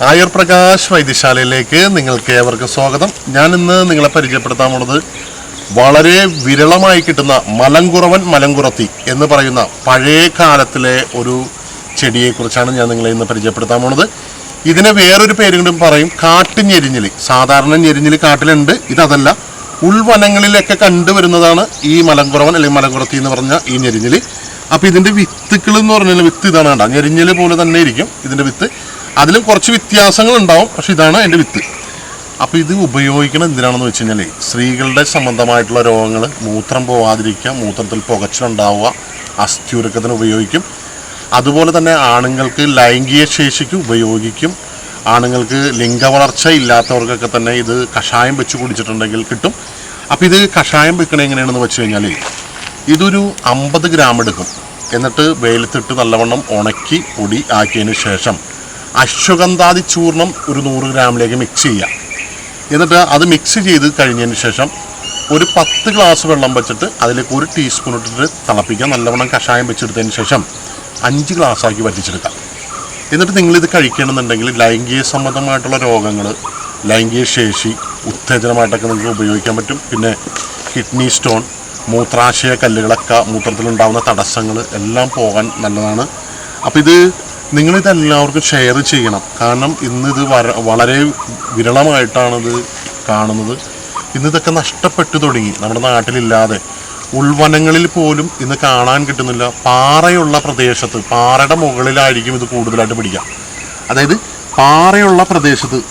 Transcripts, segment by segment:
ആയുർ പ്രകാശ് വൈദ്യശാലയിലേക്ക് നിങ്ങൾക്ക് ഏവർക്കും സ്വാഗതം. ഞാൻ ഇന്ന് നിങ്ങളെ പരിചയപ്പെടുത്താൻ പോകുന്നത് വളരെ വിരളമായി കിട്ടുന്ന മലങ്കുറത്തി എന്ന് പറയുന്ന പഴയ കാലത്തിലെ ഒരു ചെടിയെക്കുറിച്ചാണ് ഞാൻ നിങ്ങളെ ഇന്ന് പരിചയപ്പെടുത്താൻ പോകുന്നത്. ഇതിനെ വേറൊരു പേരും പറയും, കാട്ടുഞെരിഞ്ഞിലി. സാധാരണ ഞെരിഞ്ഞിലി കാട്ടിലുണ്ട്, ഇതല്ല. ഉൾവനങ്ങളിലൊക്കെ കണ്ടുവരുന്നതാണ് ഈ മലങ്കുറവൻ അല്ലെങ്കിൽ മലങ്കുറത്തി എന്ന് പറഞ്ഞ ഈ ഞെരിഞ്ഞിലി. അപ്പോൾ ഇതിൻ്റെ വിത്തുകൾ എന്ന് പറഞ്ഞാൽ വിത്ത് ഇതാണ് കണ്ട, ഞെരിഞ്ഞിലി പോലെ തന്നെ ഇരിക്കും ഇതിൻ്റെ വിത്ത്. അതിലും കുറച്ച് വ്യത്യാസങ്ങൾ ഉണ്ടാവും, പക്ഷെ ഇതാണ് അതിൻ്റെ വിത്ത്. അപ്പോൾ ഇത് ഉപയോഗിക്കണം എന്തിനാണെന്ന് വെച്ച് കഴിഞ്ഞാൽ സ്ത്രീകളുടെ സംബന്ധമായിട്ടുള്ള രോഗങ്ങൾ, മൂത്രം പോവാതിരിക്കുക, മൂത്രത്തിൽ പുകച്ചിലുണ്ടാവുക, അസ്ഥിയുരുക്കത്തിന് ഉപയോഗിക്കും. അതുപോലെ തന്നെ ആണുങ്ങൾക്ക് ലൈംഗിക ശേഷിക്ക് ഉപയോഗിക്കും. ആണുങ്ങൾക്ക് ലിംഗവളർച്ച ഇല്ലാത്തവർക്കൊക്കെ തന്നെ ഇത് കഷായം വെച്ച് കുടിച്ചിട്ടുണ്ടെങ്കിൽ കിട്ടും. അപ്പോൾ ഇത് കഷായം വെക്കണത് എങ്ങനെയാണെന്ന് വെച്ച് കഴിഞ്ഞാൽ ഇതൊരു 50 ഗ്രാം എടുക്കും. എന്നിട്ട് വെയിലത്തിട്ട് നല്ലവണ്ണം ഉണക്കി പൊടി ആക്കിയതിന് ശേഷം അശ്വഗന്ധാദി ചൂർണം ഒരു 100 ഗ്രാമിലേക്ക് മിക്സ് ചെയ്യുക. എന്നിട്ട് അത് മിക്സ് ചെയ്ത് കഴിഞ്ഞതിന് ശേഷം ഒരു 10 ഗ്ലാസ് വെള്ളം വെച്ചിട്ട് അതിലേക്ക് 1 ടീസ്പൂൺ ഇട്ടിട്ട് തിളപ്പിക്കുക. നല്ലവണ്ണം കഷായം വെച്ചെടുത്തതിന് ശേഷം 5 ഗ്ലാസ്സാക്കി വറ്റിച്ചെടുക്കാം. എന്നിട്ട് നിങ്ങളിത് കഴിക്കണമെന്നുണ്ടെങ്കിൽ ലൈംഗിക സംബന്ധമായിട്ടുള്ള രോഗങ്ങൾ, ലൈംഗിക ശേഷി ഉത്തേജനമായിട്ടൊക്കെ നിങ്ങൾക്ക് ഉപയോഗിക്കാൻ പറ്റും. പിന്നെ കിഡ്നി സ്റ്റോൺ, മൂത്രാശയ കല്ലുകളൊക്കെ, മൂത്രത്തിലുണ്ടാകുന്ന തടസ്സങ്ങൾ എല്ലാം പോകാൻ നല്ലതാണ്. അപ്പോൾ ഇത് നിങ്ങളിതെല്ലാവർക്കും ഷെയർ ചെയ്യണം. കാരണം ഇന്നിത് വളരെ വിരളമായിട്ടാണിത് കാണുന്നത്. ഇന്നിതൊക്കെ നഷ്ടപ്പെട്ടു തുടങ്ങി, നമ്മുടെ നാട്ടിലില്ലാതെ. ഉൾവനങ്ങളിൽ പോലും ഇന്ന് കാണാൻ കിട്ടുന്നില്ല. പാറയുള്ള പ്രദേശത്ത്, പാറയുടെ മുകളിലായിരിക്കും ഇത് കൂടുതലായിട്ട് പിടിക്കുക. അതായത് പാറയുള്ള പ്രദേശത്ത്,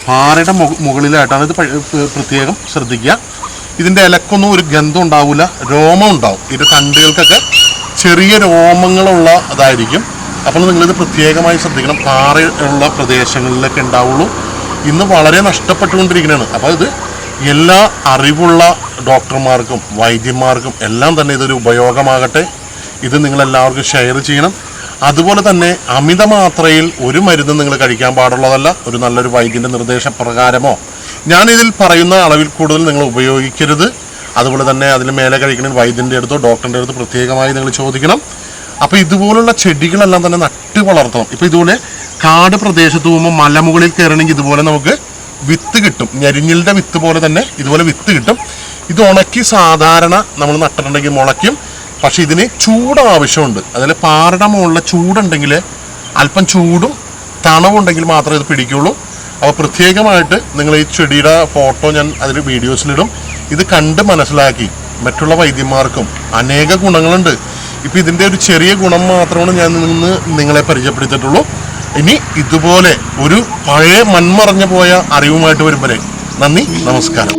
പാറയുടെ മുകളിലായിട്ടാണ് ഇത്. പ്രത്യേകം ശ്രദ്ധിക്കുക. ഇതിൻ്റെ ഇലക്കൊന്നും ഒരു ഗന്ധം ഉണ്ടാവില്ല, രോമം ഉണ്ടാവും. ഇതിൻ്റെ തണ്ടുകൾക്കൊക്കെ ചെറിയ രോമങ്ങളുള്ള അതായിരിക്കും. അപ്പോൾ നിങ്ങളിത് പ്രത്യേകമായി ശ്രദ്ധിക്കണം. പാറയുള്ള പ്രദേശങ്ങളിലൊക്കെ ഉണ്ടാവുള്ളൂ. ഇന്ന് വളരെ നഷ്ടപ്പെട്ടുകൊണ്ടിരിക്കുന്നതാണ്. അപ്പോൾ ഇത് എല്ലാ അറിവുള്ള ഡോക്ടർമാർക്കും വൈദ്യന്മാർക്കും എല്ലാം തന്നെ ഇതൊരു ഉപയോഗമാകട്ടെ. ഇത് നിങ്ങളെല്ലാവർക്കും ഷെയർ ചെയ്യണം. അതുപോലെ തന്നെ അമിതമാത്രയിൽ ഒരു മരുന്ന് നിങ്ങൾ കഴിക്കാൻ പാടുള്ളതല്ല. ഒരു നല്ലൊരു വൈദ്യൻ്റെ നിർദ്ദേശപ്രകാരമോ ഞാനിതിൽ പറയുന്ന അളവിൽ കൂടുതൽ നിങ്ങൾ ഉപയോഗിക്കരുത്. അതുപോലെ തന്നെ അതിന് മേലെ കഴിക്കണ വൈദ്യൻ്റെ അടുത്തോ ഡോക്ടറിൻ്റെ അടുത്തോ പ്രത്യേകമായി നിങ്ങൾ ചോദിക്കണം. അപ്പോൾ ഇതുപോലുള്ള ചെടികളെല്ലാം തന്നെ നട്ട് വളർത്തണം. ഇപ്പോൾ ഇതുപോലെ കാട് പ്രദേശത്ത് പോകുമ്പോൾ മലമുകളിൽ കയറണമെങ്കിൽ ഇതുപോലെ നമുക്ക് വിത്ത് കിട്ടും. ഞെരിഞ്ഞിലിൻ്റെ വിത്ത് പോലെ തന്നെ ഇതുപോലെ വിത്ത് കിട്ടും. ഇത് ഉണക്കി സാധാരണ നമ്മൾ നട്ടിട്ടുണ്ടെങ്കിൽ മുളയ്ക്കും. പക്ഷേ ഇതിന് ചൂട് ആവശ്യമുണ്ട്. അതിൽ പാറയുടെ മുകളിലെ ചൂടുണ്ടെങ്കിൽ, അല്പം ചൂടും തണവുണ്ടെങ്കിൽ മാത്രമേ ഇത് പിടിക്കുള്ളൂ. അപ്പോൾ പ്രത്യേകമായിട്ട് നിങ്ങൾ ഈ ചെടിയുടെ ഫോട്ടോ ഞാൻ അതിൽ വീഡിയോസിലിടും. ഇത് കണ്ട് മനസ്സിലാക്കി മറ്റുള്ള വൈദ്യന്മാർക്കും അനേക ഗുണങ്ങളുണ്ട്. ഇപ്പോൾ ഇതിൻ്റെ ഒരു ചെറിയ ഗുണം മാത്രമാണ് ഞാൻ നിങ്ങളെ പരിചയപ്പെടുത്തിയിട്ടുള്ളൂ. ഇനി ഇതുപോലെ ഒരു പഴയ മൺമറഞ്ഞു പോയ അറിവുമായിട്ട് വരുമ്പോൾ നന്ദി, നമസ്കാരം.